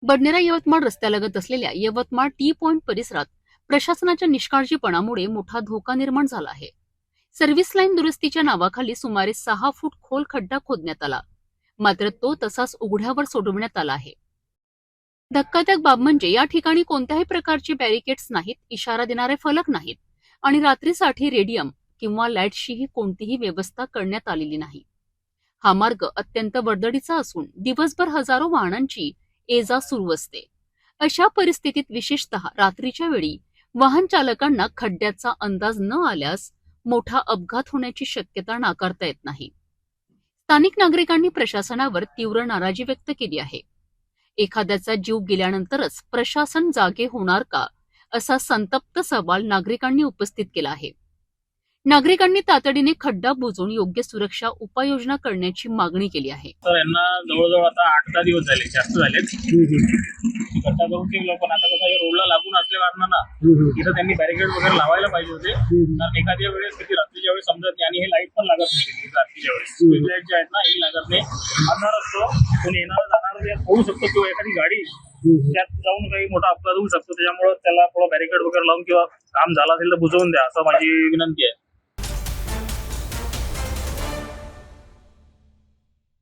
बडनेरा यवतमाळ रस्त्यालगत असलेल्या Yavatmal T point परिसरात प्रशासनाच्या निष्काळजीपणामुळे मोठा धोका निर्माण झाला आहे. सर्व्हिस लाईन दुरुस्तीच्या नावाखाली सुमारे 6 फूट खोल खड्डा खोदण्यात आला, मात्र तो तसाच उघड्यावर सोडवण्यात आला आहे. धक्कादायक बाब म्हणजे या ठिकाणी कोणत्याही प्रकारचे बॅरिकेड्स नाहीत, इशारा देणारे फलक नाहीत आणि रात्रीसाठी रेडियम किंवा लाईट्सचीही कोणतीही व्यवस्था करण्यात आलेली नाही. हा मार्ग अत्यंत वर्दळीचा असून दिवसभर हजारो वाहनांची ये जा सुरू असते. अशा परिस्थितीत विशेषतः रात्रीच्या वेळी वाहन चालकांना खड्ड्याचा अंदाज न आल्यास मोठा अपघात होण्याची शक्यता नाकारता येत नाही. स्थानिक नागरिकांनी प्रशासनावर तीव्र नाराजी व्यक्त केली आहे. एखाद्याचा जीव गेल्यानंतरच प्रशासन जागे होणार का, असा संतप्त सवाल नागरिकांनी उपस्थित केला आहे. नागरिकांनी तातडीने खड्डा बुजवून योग्य सुरक्षा उपाययोजना करण्याची मागणी केली आहे. तर यांना जवळजवळ आता 8-10 दिवस झाले, जास्त झालेत. खड्डा करून ठेवलं, पण आता कसं रोडला लागून असल्या कारणानं इथं त्यांनी बॅरिकेड वगैरे लावायला पाहिजे होते. तर एखाद्या वेळेस किती रात्रीच्या वेळेस समजत नाही आणि हे लाईट पण लागत नाही. रात्रीच्या वेळेस स्ट्रीट लाईट जे आहेत ना, हे लागत नाही. अंधार असतो, कोणी येणार जाणार त्यात होऊ शकतो किंवा एखादी गाडी त्यात जाऊन काही मोठा अपघात होऊ शकतो. त्याच्यामुळे त्याला थोडं बॅरिकेड वगैरे लावून किंवा काम झालं असेल तर बुजवून द्या, असं माझी विनंती आहे.